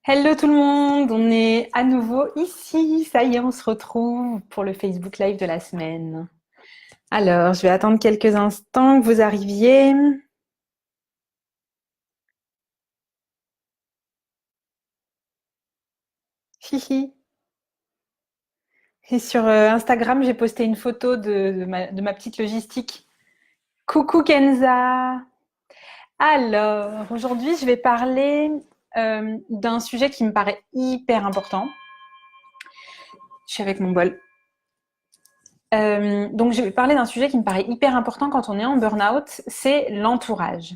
Hello tout le monde, on est à nouveau ici. Ça y est, on se retrouve pour le Facebook Live de la semaine. Alors, je vais attendre quelques instants que vous arriviez. Hihi. Et sur Instagram, j'ai posté une photo de ma petite logistique. Coucou Kenza. Alors, aujourd'hui, je vais parler d'un sujet qui me paraît hyper important. Je suis avec mon bol. Donc, je vais parler d'un sujet qui me paraît hyper important quand on est en burn-out, c'est l'entourage.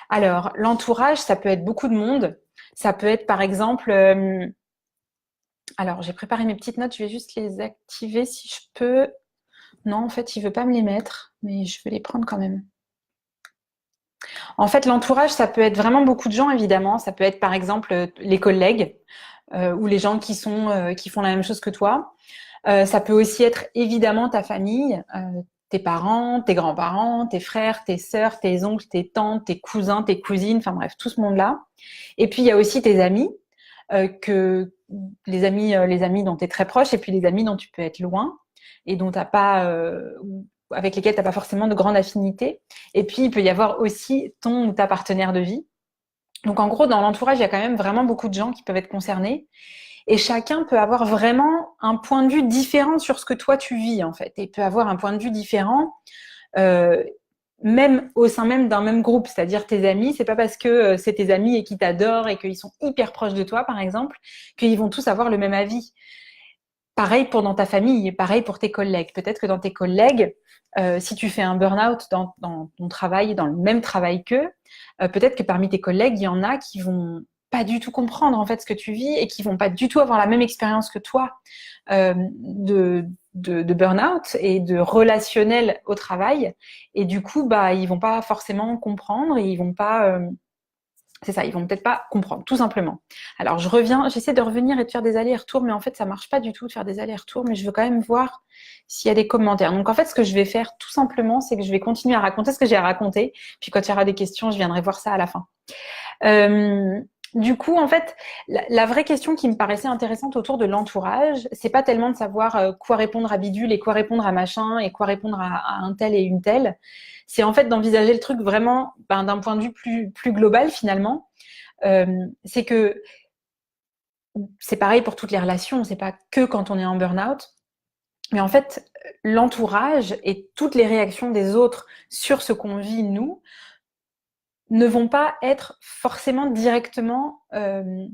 Alors, l'entourage, ça peut être beaucoup de monde. Ça peut être, par exemple, alors j'ai préparé mes petites notes, je vais juste les activer si je peux. Non, en fait, il veut pas me les mettre, mais je vais les prendre quand même. En fait, l'entourage, ça peut être vraiment beaucoup de gens, évidemment. Ça peut être, par exemple, les collègues ou les gens qui font la même chose que toi. Ça peut aussi être, évidemment, ta famille, tes parents, tes grands-parents, tes frères, tes sœurs, tes oncles, tes tantes, tes cousins, tes cousines, enfin bref, tout ce monde-là. Et puis il y a aussi tes amis, que les amis dont tu es très proche, et puis les amis dont tu peux être loin et dont t'as pas, avec lesquels tu n'as pas forcément de grande affinité. Et puis il peut y avoir aussi ton ou ta partenaire de vie. Donc en gros, dans l'entourage, il y a quand même vraiment beaucoup de gens qui peuvent être concernés. Et chacun peut avoir vraiment un point de vue différent sur ce que toi tu vis en fait. Et peut avoir un point de vue différent euh, même au sein même d'un même groupe, c'est-à-dire tes amis, c'est pas parce que c'est tes amis et qu'ils t'adorent et qu'ils sont hyper proches de toi, par exemple, qu'ils vont tous avoir le même avis. Pareil pour dans ta famille, pareil pour tes collègues. Peut-être que dans tes collègues, si tu fais un burn-out dans ton travail, dans le même travail qu'eux, peut-être que parmi tes collègues, il y en a qui vont pas du tout comprendre en fait ce que tu vis et qui vont pas du tout avoir la même expérience que toi de burn-out et de relationnel au travail. Et du coup, bah, ils vont pas forcément comprendre et ils vont pas, c'est ça, ils vont peut-être pas comprendre, tout simplement. Alors, j'essaie de revenir et de faire des allers-retours, mais en fait, ça marche pas du tout de faire des allers-retours, mais je veux quand même voir s'il y a des commentaires. Donc, en fait, ce que je vais faire, tout simplement, c'est que je vais continuer à raconter ce que j'ai à raconter. Puis, quand il y aura des questions, je viendrai voir ça à la fin. Euh, du coup, en fait, la vraie question qui me paraissait intéressante autour de l'entourage, c'est pas tellement de savoir quoi répondre à bidule et quoi répondre à machin et quoi répondre à un tel et une telle. C'est en fait d'envisager le truc vraiment d'un point de vue plus global finalement. Euh, c'est que c'est pareil pour toutes les relations, c'est pas que quand on est en burn-out. Mais en fait, l'entourage et toutes les réactions des autres sur ce qu'on vit nous ne vont pas être forcément directement un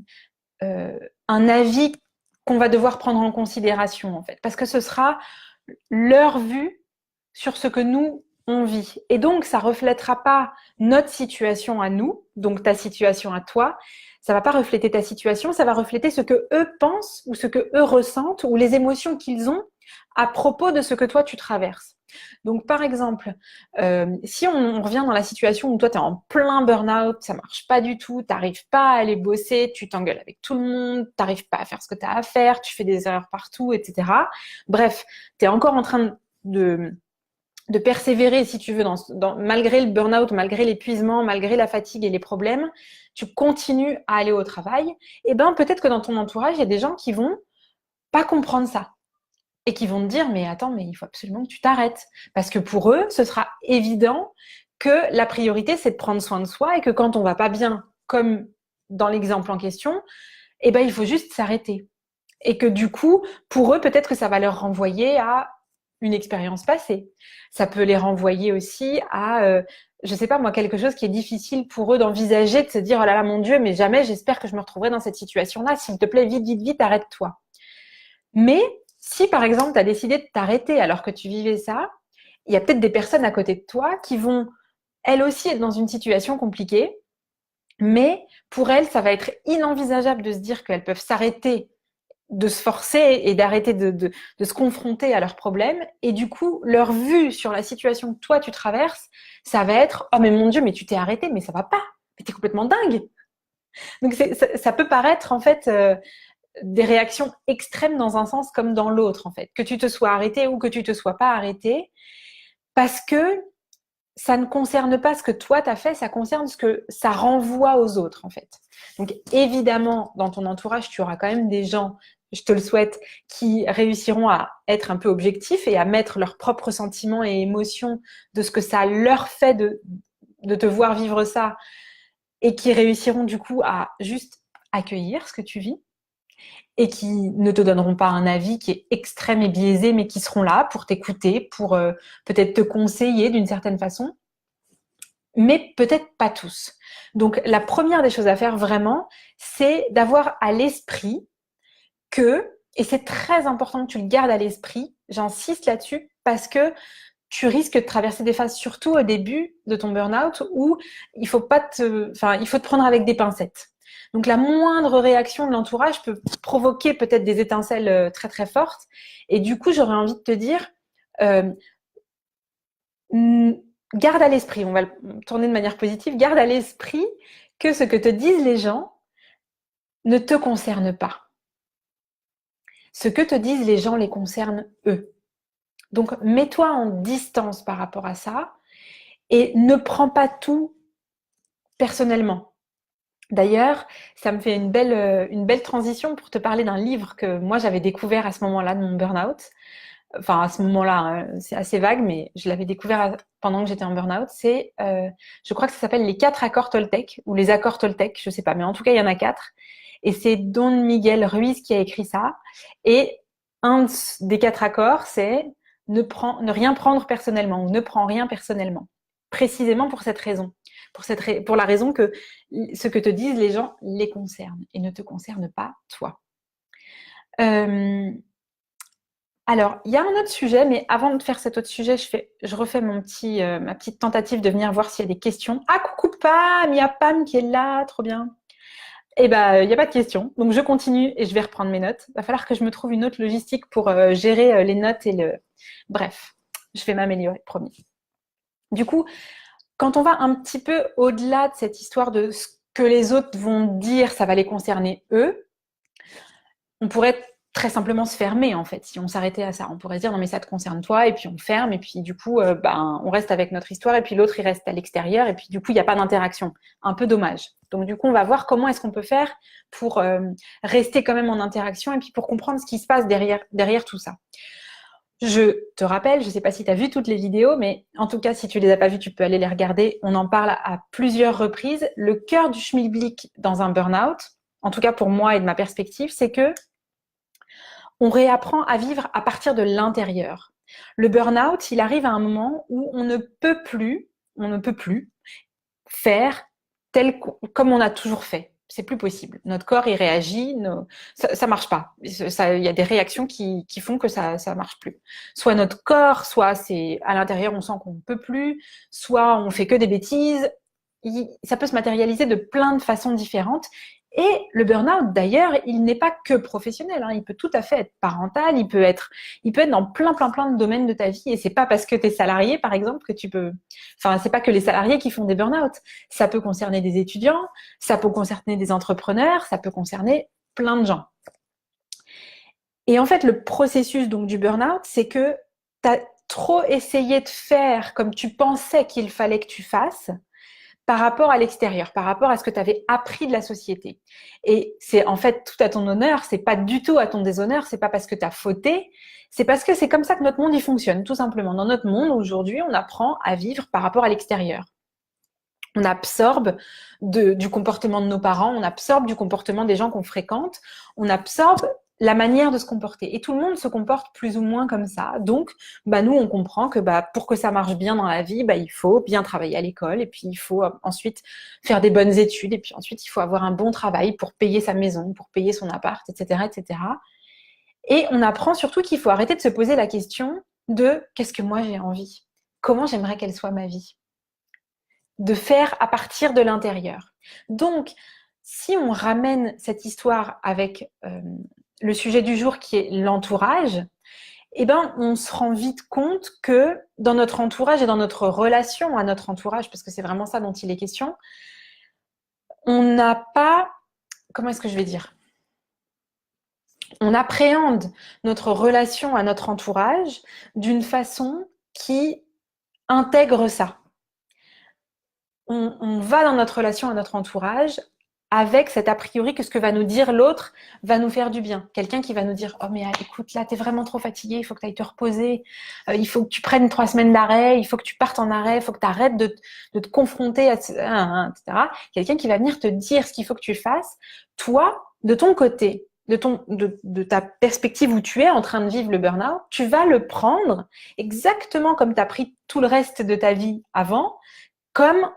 avis qu'on va devoir prendre en considération en fait, parce que ce sera leur vue sur ce que nous on vit. Et donc ça reflètera pas notre situation à nous, donc ta situation à toi. Ça va pas refléter ta situation, ça va refléter ce que eux pensent ou ce que eux ressentent ou les émotions qu'ils ont à propos de ce que toi tu traverses. Donc, par exemple, si on revient dans la situation où toi, tu es en plein burn-out, ça marche pas du tout, tu n'arrives pas à aller bosser, tu t'engueules avec tout le monde, tu n'arrives pas à faire ce que tu as à faire, tu fais des erreurs partout, etc. Bref, tu es encore en train de persévérer, si tu veux, malgré le burn-out, malgré l'épuisement, malgré la fatigue et les problèmes, tu continues à aller au travail, et ben peut-être que dans ton entourage, il y a des gens qui vont pas comprendre ça et qui vont te dire mais attends, mais il faut absolument que tu t'arrêtes parce que pour eux ce sera évident que la priorité c'est de prendre soin de soi et que quand on va pas bien comme dans l'exemple en question, eh ben il faut juste s'arrêter et que du coup pour eux peut-être que ça va leur renvoyer à une expérience passée, ça peut les renvoyer aussi à je sais pas moi, quelque chose qui est difficile pour eux d'envisager, de se dire oh là là mon Dieu, mais jamais j'espère que je me retrouverai dans cette situation-là, s'il te plaît vite vite vite arrête-toi. Mais si par exemple tu as décidé de t'arrêter alors que tu vivais ça, il y a peut-être des personnes à côté de toi qui vont elles aussi être dans une situation compliquée, mais pour elles, ça va être inenvisageable de se dire qu'elles peuvent s'arrêter, de se forcer et d'arrêter de se confronter à leurs problèmes. Et du coup, leur vue sur la situation que toi tu traverses, ça va être oh mais mon Dieu, mais tu t'es arrêté, mais ça va pas, mais t'es complètement dingue. Donc ça peut paraître en fait des réactions extrêmes dans un sens comme dans l'autre, en fait. Que tu te sois arrêté ou que tu te sois pas arrêté. Parce que ça ne concerne pas ce que toi t'as fait, ça concerne ce que ça renvoie aux autres en fait. Donc évidemment, dans ton entourage, tu auras quand même des gens, je te le souhaite, qui réussiront à être un peu objectifs et à mettre leurs propres sentiments et émotions de ce que ça leur fait de te voir vivre ça et qui réussiront du coup à juste accueillir ce que tu vis et qui ne te donneront pas un avis qui est extrême et biaisé, mais qui seront là pour t'écouter, pour peut-être te conseiller d'une certaine façon, mais peut-être pas tous. Donc la première des choses à faire vraiment, c'est d'avoir à l'esprit que, et c'est très important que tu le gardes à l'esprit, j'insiste là-dessus, parce que tu risques de traverser des phases, surtout au début de ton burn-out, où il faut te prendre avec des pincettes. Donc la moindre réaction de l'entourage peut provoquer peut-être des étincelles très très fortes. Et du coup, j'aurais envie de te dire, euh, garde à l'esprit, on va le tourner de manière positive, garde à l'esprit que ce que te disent les gens ne te concerne pas. Ce que te disent les gens les concerne eux. Donc mets-toi en distance par rapport à ça et ne prends pas tout personnellement. D'ailleurs, ça me fait une belle transition pour te parler d'un livre que moi j'avais découvert à ce moment-là de mon burn-out. Enfin, à ce moment-là, hein, c'est assez vague, mais je l'avais découvert pendant que j'étais en burn-out. Je crois que ça s'appelle les 4 accords Toltec ou les accords Toltec, je sais pas, mais en tout cas il y en a 4. Et c'est Don Miguel Ruiz qui a écrit ça. Et un des 4 accords, c'est ne rien prendre personnellement ou ne prends rien personnellement. Précisément pour cette raison, pour la raison que ce que te disent les gens les concerne et ne te concerne pas toi. Alors, il y a un autre sujet, mais avant de faire cet autre sujet, je refais ma petite tentative de venir voir s'il y a des questions. Ah, coucou Pam, il y a Pam qui est là, trop bien. Eh ben, il n'y a pas de questions, donc je continue et je vais reprendre mes notes. Il va falloir que je me trouve une autre logistique pour gérer les notes et le... Bref, je vais m'améliorer, promis. Du coup, quand on va un petit peu au-delà de cette histoire de ce que les autres vont dire, ça va les concerner eux, on pourrait très simplement se fermer en fait, si on s'arrêtait à ça. On pourrait se dire non mais ça te concerne toi, et puis on ferme, et puis du coup on reste avec notre histoire, et puis l'autre il reste à l'extérieur, et puis du coup il n'y a pas d'interaction. Un peu dommage. Donc du coup on va voir comment est-ce qu'on peut faire pour rester quand même en interaction, et puis pour comprendre ce qui se passe derrière tout ça. Je te rappelle, je ne sais pas si tu as vu toutes les vidéos, mais en tout cas, si tu les as pas vues, tu peux aller les regarder. On en parle à plusieurs reprises. Le cœur du schmilblick dans un burn-out, en tout cas pour moi et de ma perspective, c'est que on réapprend à vivre à partir de l'intérieur. Le burn-out, il arrive à un moment où on ne peut plus faire comme on a toujours fait. C'est plus possible. Notre corps, il réagit, ça marche pas. Il y a des réactions qui font que ça marche plus. Soit notre corps, soit c'est à l'intérieur, on sent qu'on ne peut plus, soit on fait que des bêtises. Ça peut se matérialiser de plein de façons différentes. Et le burn-out, d'ailleurs, il n'est pas que professionnel, hein. Il peut tout à fait être parental, il peut être dans plein de domaines de ta vie. Et c'est pas parce que tu es salarié, par exemple, que tu peux. Enfin, c'est pas que les salariés qui font des burn-out. Ça peut concerner des étudiants, ça peut concerner des entrepreneurs, ça peut concerner plein de gens. Et en fait, le processus donc du burn-out, c'est que tu as trop essayé de faire comme tu pensais qu'il fallait que tu fasses par rapport à l'extérieur, par rapport à ce que tu avais appris de la société. Et c'est en fait tout à ton honneur, c'est pas du tout à ton déshonneur, c'est pas parce que tu as fauté, c'est parce que c'est comme ça que notre monde y fonctionne, tout simplement. Dans notre monde, aujourd'hui, on apprend à vivre par rapport à l'extérieur. On absorbe du comportement de nos parents, on absorbe du comportement des gens qu'on fréquente, on absorbe la manière de se comporter. Et tout le monde se comporte plus ou moins comme ça. Donc, nous, on comprend que pour que ça marche bien dans la vie, il faut bien travailler à l'école, et puis il faut ensuite faire des bonnes études, et puis ensuite, il faut avoir un bon travail pour payer sa maison, pour payer son appart, etc., etc. Et on apprend surtout qu'il faut arrêter de se poser la question de qu'est-ce que moi j'ai envie? Comment j'aimerais qu'elle soit ma vie? De faire à partir de l'intérieur. Donc, si on ramène cette histoire avec le sujet du jour qui est l'entourage, on se rend vite compte que dans notre entourage et dans notre relation à notre entourage, parce que c'est vraiment ça dont il est question, on n'a pas, comment est-ce que je vais dire? On appréhende notre relation à notre entourage d'une façon qui intègre ça. on va dans notre relation à notre entourage avec cet a priori que ce que va nous dire l'autre va nous faire du bien. Quelqu'un qui va nous dire « Oh mais écoute, là, t'es vraiment trop fatigué, il faut que tu ailles te reposer, il faut que tu prennes 3 semaines d'arrêt, il faut que tu partes en arrêt, il faut que tu arrêtes de te confronter à... etc. » Quelqu'un qui va venir te dire ce qu'il faut que tu fasses. Toi, de ton côté, de ta perspective où tu es en train de vivre le burn-out, tu vas le prendre exactement comme tu as pris tout le reste de ta vie avant, comme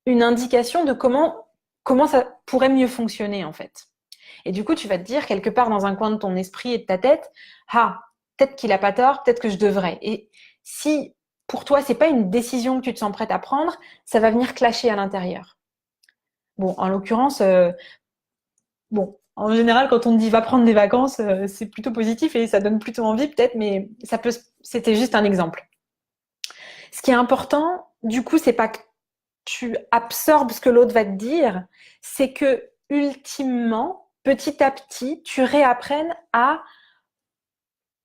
une indication de comment ça pourrait mieux fonctionner en fait. Et du coup, tu vas te dire quelque part dans un coin de ton esprit et de ta tête, ah, peut-être qu'il a pas tort, peut-être que je devrais. Et si pour toi, c'est pas une décision que tu te sens prête à prendre, ça va venir clasher à l'intérieur. Bon, en l'occurrence, bon, en général, quand on te dit va prendre des vacances, c'est plutôt positif et ça donne plutôt envie peut-être, mais ça peut, c'était juste un exemple. Ce qui est important, du coup, c'est pas que tu absorbes ce que l'autre va te dire, c'est que ultimement, petit à petit, tu réapprennes à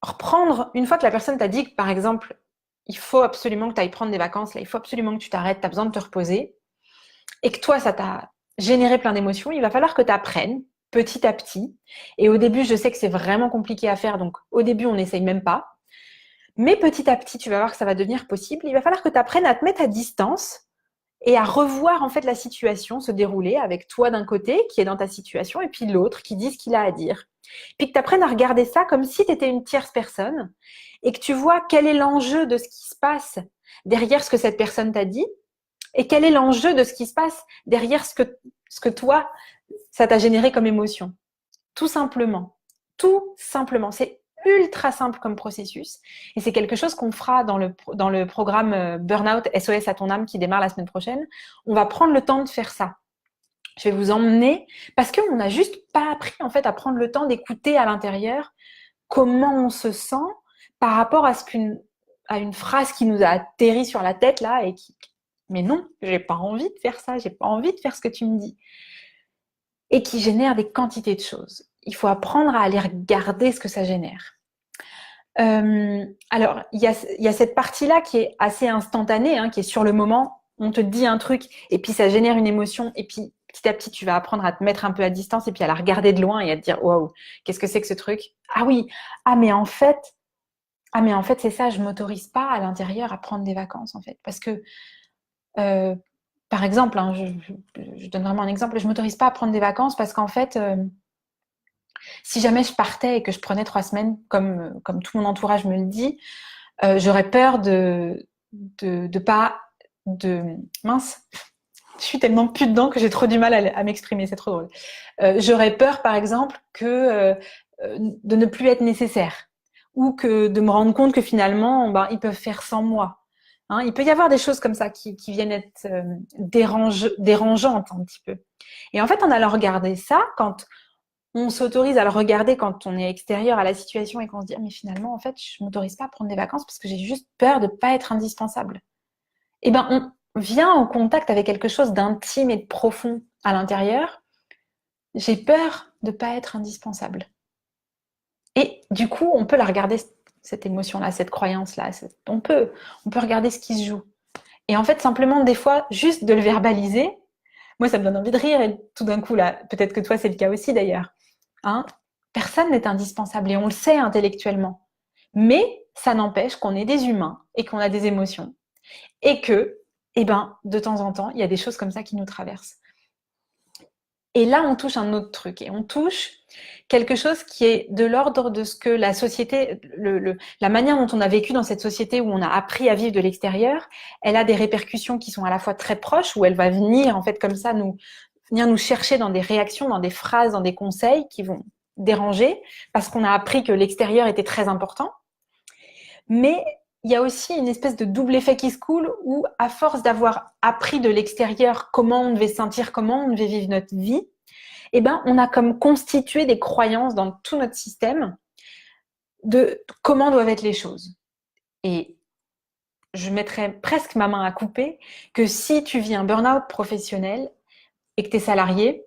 reprendre, une fois que la personne t'a dit que, par exemple, il faut absolument que tu ailles prendre des vacances, là, il faut absolument que tu t'arrêtes, tu as besoin de te reposer, et que toi, ça t'a généré plein d'émotions, il va falloir que tu apprennes petit à petit. Et au début, je sais que c'est vraiment compliqué à faire, donc au début, on n'essaye même pas. Mais petit à petit, tu vas voir que ça va devenir possible. Il va falloir que tu apprennes à te mettre à distance et à revoir en fait la situation se dérouler avec toi d'un côté qui est dans ta situation et puis l'autre qui dit ce qu'il a à dire. Puis que tu apprennes à regarder ça comme si tu étais une tierce personne et que tu vois quel est l'enjeu de ce qui se passe derrière ce que cette personne t'a dit et quel est l'enjeu de ce qui se passe derrière ce que toi, ça t'a généré comme émotion. Tout simplement. Tout simplement. C'est ultra simple comme processus et c'est quelque chose qu'on fera dans le programme Burnout SOS à ton âme qui démarre la semaine prochaine. On va prendre le temps de faire ça. Je vais vous emmener parce qu'on n'a juste pas appris en fait à prendre le temps d'écouter à l'intérieur comment on se sent par rapport à une phrase qui nous a atterri sur la tête là et qui mais non, j'ai pas envie de faire ça, j'ai pas envie de faire ce que tu me dis et qui génère des quantités de choses. Il faut apprendre à aller regarder ce que ça génère. Alors, il y a cette partie-là qui est assez instantanée, hein, qui est sur le moment. On te dit un truc et puis ça génère une émotion et puis petit à petit, tu vas apprendre à te mettre un peu à distance et puis à la regarder de loin et à te dire waouh, qu'est-ce que c'est que ce truc? Ah oui, ah mais en fait c'est ça, je m'autorise pas à l'intérieur à prendre des vacances en fait parce que euh, par exemple, hein, je donne vraiment un exemple, je m'autorise pas à prendre des vacances parce qu'en fait si jamais je partais et que je prenais 3 semaines, comme tout mon entourage me le dit, j'aurais peur de pas de mince. Je suis tellement plus dedans que j'ai trop du mal à m'exprimer, c'est trop drôle. J'aurais peur, par exemple, de ne plus être nécessaire ou que de me rendre compte que finalement, ben, ils peuvent faire sans moi. Hein, il peut y avoir des choses comme ça qui viennent être dérangeantes un petit peu. Et en fait, en allant regarder ça, quand on s'autorise à le regarder quand on est extérieur à la situation et qu'on se dit ah, mais finalement en fait je m'autorise pas à prendre des vacances parce que j'ai juste peur de pas être indispensable. Et ben on vient en contact avec quelque chose d'intime et de profond à l'intérieur. J'ai peur de pas être indispensable. Et du coup on peut la regarder cette émotion-là, cette croyance-là. On peut regarder ce qui se joue. Et en fait simplement des fois juste de le verbaliser. Moi, ça me donne envie de rire et tout d'un coup, là, peut-être que toi, c'est le cas aussi d'ailleurs. Hein, personne n'est indispensable et on le sait intellectuellement. Mais ça n'empêche qu'on est des humains et qu'on a des émotions. Et que, eh ben, de temps en temps, il y a des choses comme ça qui nous traversent. Et là, on touche un autre truc. Et on touche quelque chose qui est de l'ordre de ce que la société, la manière dont on a vécu dans cette société où on a appris à vivre de l'extérieur, elle a des répercussions qui sont à la fois très proches, où elle va venir, en fait, comme ça, venir nous chercher dans des réactions, dans des phrases, dans des conseils qui vont déranger, parce qu'on a appris que l'extérieur était très important. Mais il y a aussi une espèce de double effet qui se coule où, à force d'avoir appris de l'extérieur comment on devait se sentir, comment on devait vivre notre vie, eh ben, on a comme constitué des croyances dans tout notre système de comment doivent être les choses. Et je mettrais presque ma main à couper que si tu vis un burn-out professionnel et que tu es salarié,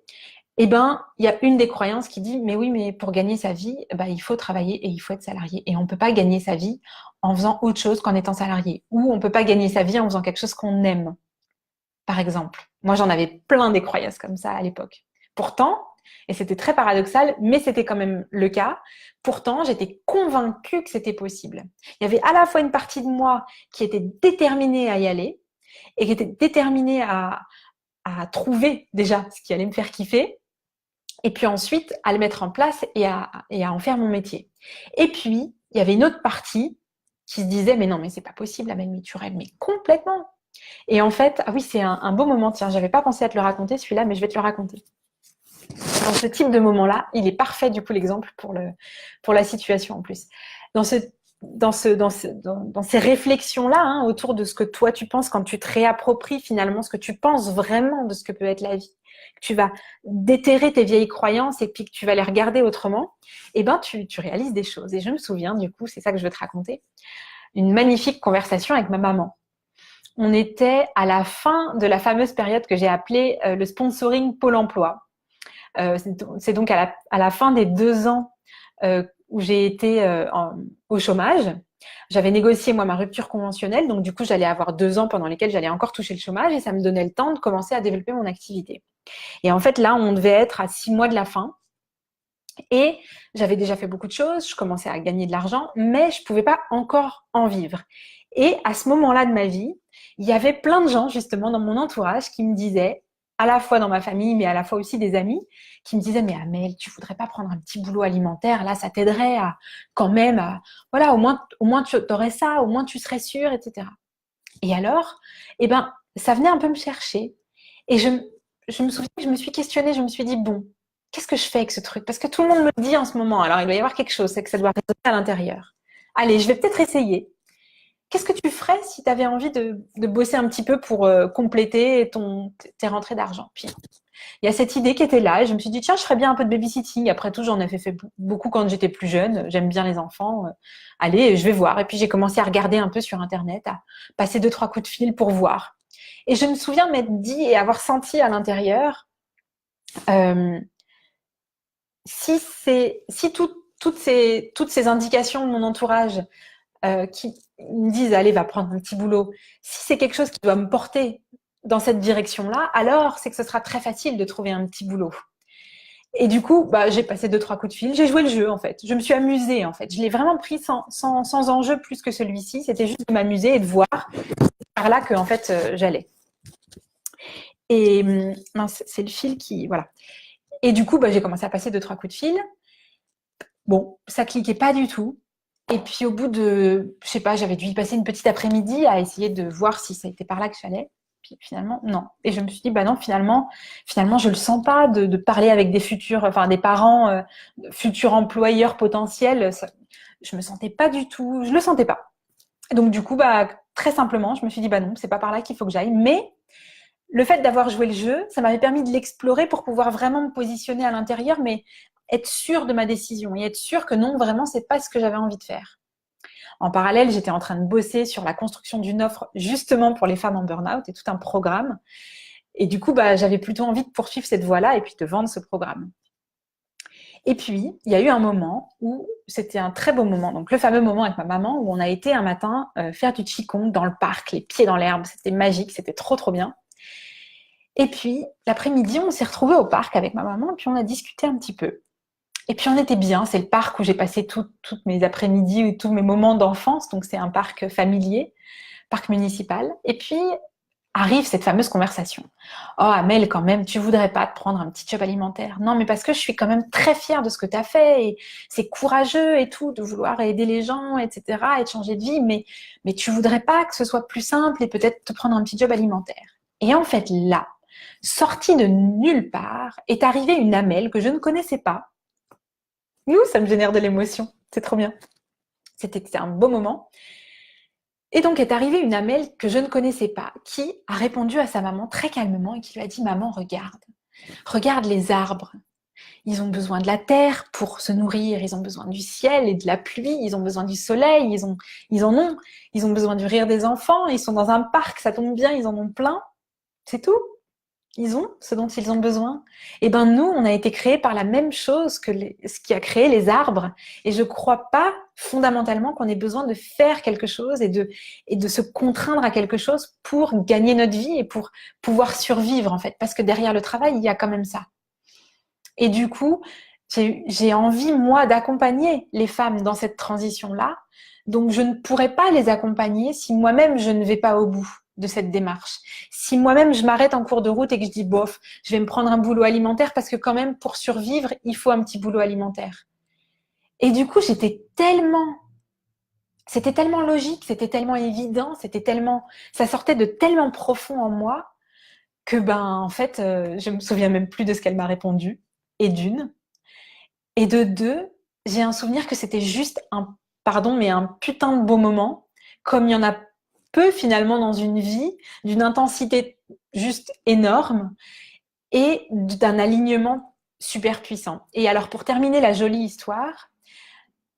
eh ben, il y a une des croyances qui dit mais oui, mais pour gagner sa vie, ben, il faut travailler et il faut être salarié. Et on ne peut pas gagner sa vie en faisant autre chose qu'en étant salarié. Ou on ne peut pas gagner sa vie en faisant quelque chose qu'on aime. par exemple. Moi, j'en avais plein des croyances comme ça à l'époque. Pourtant, et c'était très paradoxal, mais c'était quand même le cas, pourtant, j'étais convaincue que c'était possible. Il y avait à la fois une partie de moi qui était déterminée à y aller et qui était déterminée à trouver déjà ce qui allait me faire kiffer, et puis ensuite à le mettre en place et à en faire mon métier. Et puis, il y avait une autre partie qui se disait, mais non, mais c'est pas possible, Amélie, tu rêves, mais complètement. Et en fait, ah oui, c'est un beau moment, tiens, j'avais pas pensé à te le raconter celui-là, mais je vais te le raconter. Dans ce type de moment-là, il est parfait du coup l'exemple pour la situation en plus. Dans ces réflexions-là, hein, autour de ce que toi tu penses quand tu te réappropries finalement ce que tu penses vraiment de ce que peut être la vie, que tu vas déterrer tes vieilles croyances et puis que tu vas les regarder autrement, et ben tu réalises des choses. Et je me souviens, du coup, c'est ça que je veux te raconter, une magnifique conversation avec ma maman. On était à la fin de la fameuse période que j'ai appelée le sponsoring Pôle emploi. C'est donc à la fin des 2 ans où j'ai été au chômage. J'avais négocié moi ma rupture conventionnelle, donc du coup j'allais avoir 2 ans pendant lesquels j'allais encore toucher le chômage et ça me donnait le temps de commencer à développer mon activité. Et en fait là, on devait être à 6 mois de la fin et j'avais déjà fait beaucoup de choses, je commençais à gagner de l'argent, mais je pouvais pas encore en vivre. Et à ce moment-là de ma vie, il y avait plein de gens justement dans mon entourage qui me disaient, à la fois dans ma famille, mais à la fois aussi des amis, qui me disaient, mais Amel, tu voudrais pas prendre un petit boulot alimentaire, là ça t'aiderait à quand même, voilà, au moins tu aurais ça, au moins tu serais sûre, etc. Et alors, eh ben, ça venait un peu me chercher. Et je me souviens que je me suis questionnée, je me suis dit, bon, qu'est-ce que je fais avec ce truc? Parce que tout le monde me le dit en ce moment, alors il doit y avoir quelque chose, c'est que ça doit résonner à l'intérieur. Allez, je vais peut-être essayer. Qu'est-ce que tu ferais si tu avais envie de bosser un petit peu pour compléter tes rentrées d'argent? Puis, il y a cette idée qui était là et je me suis dit, tiens, je ferais bien un peu de babysitting. Après tout, j'en ai fait beaucoup quand j'étais plus jeune. J'aime bien les enfants. Allez, je vais voir. Et puis, j'ai commencé à regarder un peu sur Internet, à passer 2-3 coups de fil pour voir. Et je me souviens m'être dit et avoir senti à l'intérieur, euh, si toutes ces indications de mon entourage qui me disent allez, va prendre un petit boulot, si c'est quelque chose qui doit me porter dans cette direction-là, alors c'est que ce sera très facile de trouver un petit boulot. Et du coup, bah, j'ai passé 2-3 coups de fil, j'ai joué le jeu en fait, je me suis amusée en fait, je l'ai vraiment pris sans enjeu plus que celui-ci, c'était juste de m'amuser et de voir par là que en fait j'allais. Et mince, c'est le fil qui, voilà. Et du coup, bah, j'ai commencé à passer 2-3 coups de fil. Bon, ça cliquait pas du tout. Et puis au bout de, je sais pas, j'avais dû y passer une petite après-midi à essayer de voir si ça était par là que j'allais. Puis finalement, non. Et je me suis dit, bah non, finalement, je le sens pas de parler avec des futurs, enfin des parents, futurs employeurs potentiels. Ça, je me sentais pas du tout, je le sentais pas. Donc du coup, bah très simplement, je me suis dit, bah non, c'est pas par là qu'il faut que j'aille. Mais le fait d'avoir joué le jeu, ça m'avait permis de l'explorer pour pouvoir vraiment me positionner à l'intérieur, mais être sûre de ma décision et être sûre que non, vraiment, c'est pas ce que j'avais envie de faire. En parallèle, j'étais en train de bosser sur la construction d'une offre justement pour les femmes en burn-out et tout un programme. Et du coup, bah, j'avais plutôt envie de poursuivre cette voie-là et puis de vendre ce programme. Et puis, il y a eu un moment où c'était un très beau moment, donc le fameux moment avec ma maman où on a été un matin faire du qigong dans le parc, les pieds dans l'herbe. C'était magique, c'était trop, trop bien. Et puis, l'après-midi, on s'est retrouvés au parc avec ma maman et puis on a discuté un petit peu. Et puis on était bien, c'est le parc où j'ai passé toutes mes après-midi et tous mes moments d'enfance, donc c'est un parc familier, parc municipal. Et puis arrive cette fameuse conversation. Oh Amel, quand même, tu voudrais pas te prendre un petit job alimentaire? Non, mais parce que je suis quand même très fière de ce que tu as fait et c'est courageux et tout, de vouloir aider les gens, etc. et de changer de vie, mais tu voudrais pas que ce soit plus simple et peut-être te prendre un petit job alimentaire? Et en fait, là, sortie de nulle part, est arrivée une Amel que je ne connaissais pas. Ça me génère de l'émotion. C'est trop bien. C'était un beau moment. Et donc est arrivée une Amel que je ne connaissais pas, qui a répondu à sa maman très calmement et qui lui a dit « Maman, regarde les arbres. Ils ont besoin de la terre pour se nourrir, ils ont besoin du ciel et de la pluie, ils ont besoin du soleil, ils ont besoin du rire des enfants, ils sont dans un parc, ça tombe bien, ils en ont plein. C'est tout. Ils ont ce dont ils ont besoin. Et ben nous, on a été créés par la même chose que ce qui a créé les arbres. Et je crois pas fondamentalement qu'on ait besoin de faire quelque chose et de se contraindre à quelque chose pour gagner notre vie et pour pouvoir survivre en fait. Parce que derrière le travail, il y a quand même ça. Et du coup, j'ai envie, moi, d'accompagner les femmes dans cette transition-là. Donc, je ne pourrais pas les accompagner si moi-même, je ne vais pas au bout de cette démarche. Si moi-même, je m'arrête en cours de route et que je dis, bof, je vais me prendre un boulot alimentaire parce que quand même, pour survivre, il faut un petit boulot alimentaire. Et du coup, c'était tellement logique, c'était tellement évident, ça sortait de tellement profond en moi que, ben, en fait, je me souviens même plus de ce qu'elle m'a répondu. Et d'une. Et de deux, j'ai un souvenir que c'était juste pardon, mais un putain de beau moment, comme il y en a peu finalement dans une vie, d'une intensité juste énorme et d'un alignement super puissant. Et alors pour terminer la jolie histoire,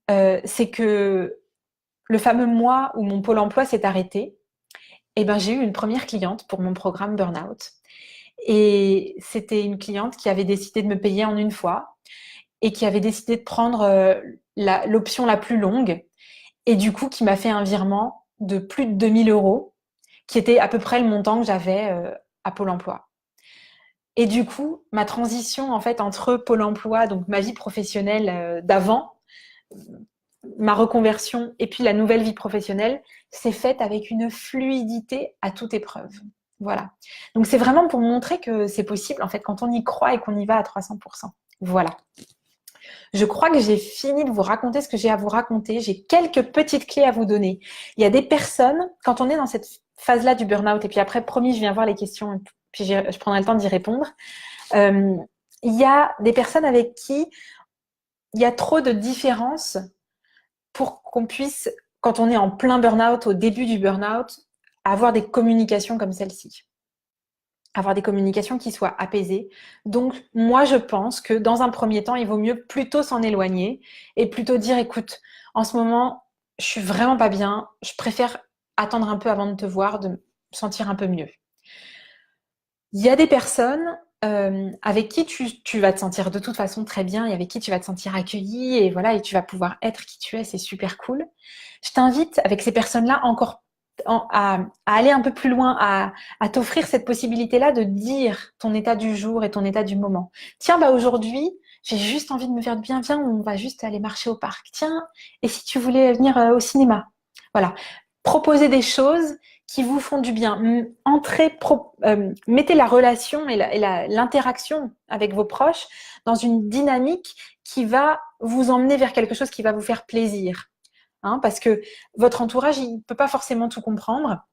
c'est que le fameux mois où mon pôle emploi s'est arrêté, eh ben, j'ai eu une première cliente pour mon programme Burnout. Et c'était une cliente qui avait décidé de me payer en une fois et qui avait décidé de prendre l'option la plus longue et du coup qui m'a fait un virement de plus de 2 000 euros qui était à peu près le montant que j'avais à Pôle emploi. Et du coup, ma transition en fait entre Pôle emploi, donc ma vie professionnelle d'avant, ma reconversion et puis la nouvelle vie professionnelle s'est faite avec une fluidité à toute épreuve. Voilà. Donc c'est vraiment pour montrer que c'est possible en fait quand on y croit et qu'on y va à 300%. Voilà. Je crois que j'ai fini de vous raconter ce que j'ai à vous raconter. J'ai quelques petites clés à vous donner. Il y a des personnes, quand on est dans cette phase-là du burn-out, et puis après, promis, je viens voir les questions, puis je prendrai le temps d'y répondre. Euh, il y a des personnes avec qui il y a trop de différences pour qu'on puisse, quand on est en plein burn-out, au début du burn-out, avoir des communications comme celle-ci. Avoir des communications qui soient apaisées. Donc, moi, je pense que dans un premier temps, il vaut mieux plutôt s'en éloigner et plutôt dire, écoute, en ce moment, je suis vraiment pas bien, je préfère attendre un peu avant de te voir, de me sentir un peu mieux. Il y a des personnes avec qui tu vas te sentir de toute façon très bien et avec qui tu vas te sentir accueilli et voilà, et tu vas pouvoir être qui tu es, c'est super cool. Je t'invite avec ces personnes-là encore à aller un peu plus loin, à t'offrir cette possibilité-là de dire ton état du jour et ton état du moment. Tiens, bah aujourd'hui, j'ai juste envie de me faire du bien, viens, on va juste aller marcher au parc. Tiens, et si tu voulais venir au cinéma? Voilà. Proposer des choses qui vous font du bien. Mettez la relation et l'interaction avec vos proches dans une dynamique qui va vous emmener vers quelque chose qui va vous faire plaisir. Hein, parce que votre entourage, il ne peut pas forcément tout comprendre.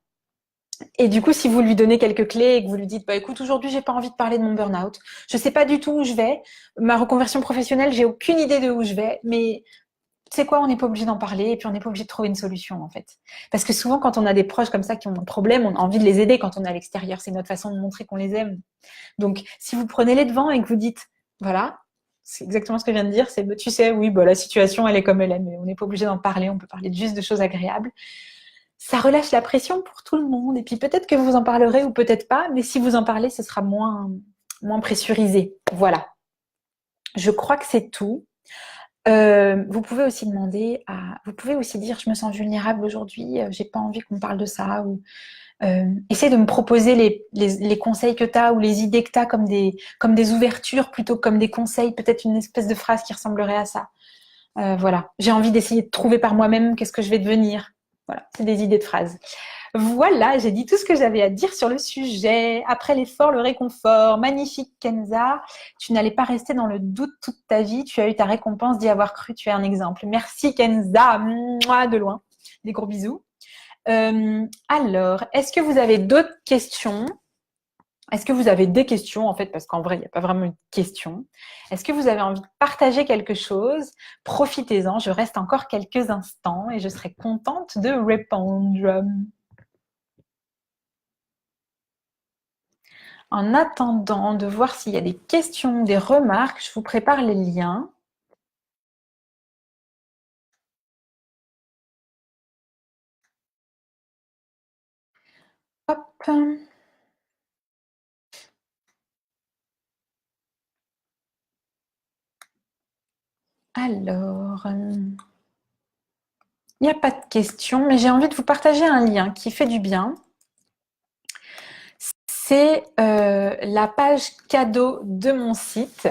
Et du coup, si vous lui donnez quelques clés et que vous lui dites, bah écoute, aujourd'hui, j'ai pas envie de parler de mon burn-out, je sais pas du tout où je vais, ma reconversion professionnelle, j'ai aucune idée de où je vais, mais tu sais quoi, on n'est pas obligé d'en parler et puis on n'est pas obligé de trouver une solution en fait. Parce que souvent, quand on a des proches comme ça qui ont un problème, on a envie de les aider quand on est à l'extérieur. C'est notre façon de montrer qu'on les aime. Donc, si vous prenez les devants et que vous dites, voilà, c'est exactement ce que je viens de dire, c'est, tu sais, oui, bah, la situation, elle est comme elle est, mais on n'est pas obligé d'en parler, on peut parler juste de choses agréables. Ça relâche la pression pour tout le monde. Et puis peut-être que vous en parlerez ou peut-être pas, mais si vous en parlez, ce sera moins pressurisé. Voilà. Je crois que c'est tout. Vous pouvez aussi vous pouvez aussi dire, je me sens vulnérable aujourd'hui, j'ai pas envie qu'on parle de ça, ou essaie de me proposer les conseils que tu as ou les idées que tu as comme des ouvertures plutôt que comme des conseils, peut-être une espèce de phrase qui ressemblerait à ça. Voilà, j'ai envie d'essayer de trouver par moi-même qu'est-ce que je vais devenir. Voilà, c'est des idées de phrases. Voilà, j'ai dit tout ce que j'avais à dire sur le sujet. Après l'effort, le réconfort. Magnifique, Kenza. Tu n'allais pas rester dans le doute toute ta vie. Tu as eu ta récompense d'y avoir cru. Tu es un exemple. Merci, Kenza. Mouah, de loin. Des gros bisous. Alors, est-ce que vous avez d'autres questions? Est-ce que vous avez des questions, en fait, parce qu'en vrai, il n'y a pas vraiment une question. Est-ce que vous avez envie de partager quelque chose? Profitez-en, je reste encore quelques instants et je serai contente de répondre. En attendant de voir s'il y a des questions, des remarques, je vous prépare les liens. Hop. Alors, il n'y a pas de questions, mais j'ai envie de vous partager un lien qui fait du bien. C'est la page cadeau de mon site.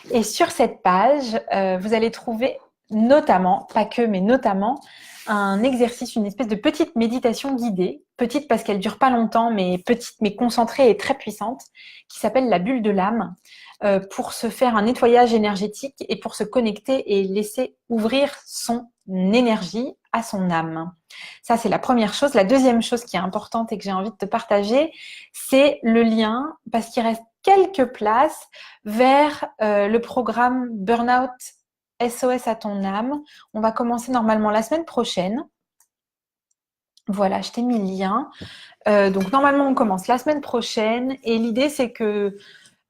Et sur cette page, vous allez trouver notamment, pas que, mais notamment, un exercice, une espèce de petite méditation guidée, petite parce qu'elle dure pas longtemps, mais petite, mais concentrée et très puissante, qui s'appelle la bulle de l'âme, pour se faire un nettoyage énergétique et pour se connecter et laisser ouvrir son énergie à son âme. Ça, c'est la première chose. La deuxième chose qui est importante et que j'ai envie de te partager, c'est le lien, parce qu'il reste quelques places vers le programme Burnout SOS à ton âme. On va commencer normalement la semaine prochaine. Voilà, je t'ai mis le lien. Donc normalement, on commence la semaine prochaine. Et l'idée, c'est que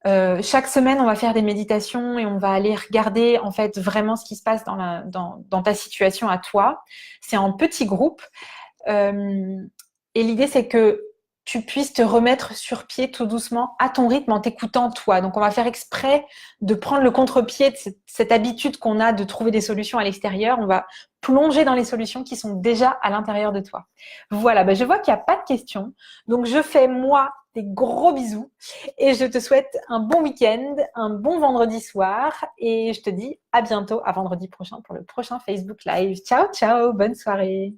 chaque semaine, on va faire des méditations et on va aller regarder en fait vraiment ce qui se passe dans ta situation à toi. C'est en petits groupes. Et l'idée, c'est que tu puisses te remettre sur pied tout doucement à ton rythme en t'écoutant toi. Donc, on va faire exprès de prendre le contre-pied de cette habitude qu'on a de trouver des solutions à l'extérieur. On va plonger dans les solutions qui sont déjà à l'intérieur de toi. Voilà, je vois qu'il n'y a pas de questions. Donc, je fais moi des gros bisous et je te souhaite un bon week-end, un bon vendredi soir et je te dis à bientôt, à vendredi prochain pour le prochain Facebook Live. Ciao, ciao, bonne soirée.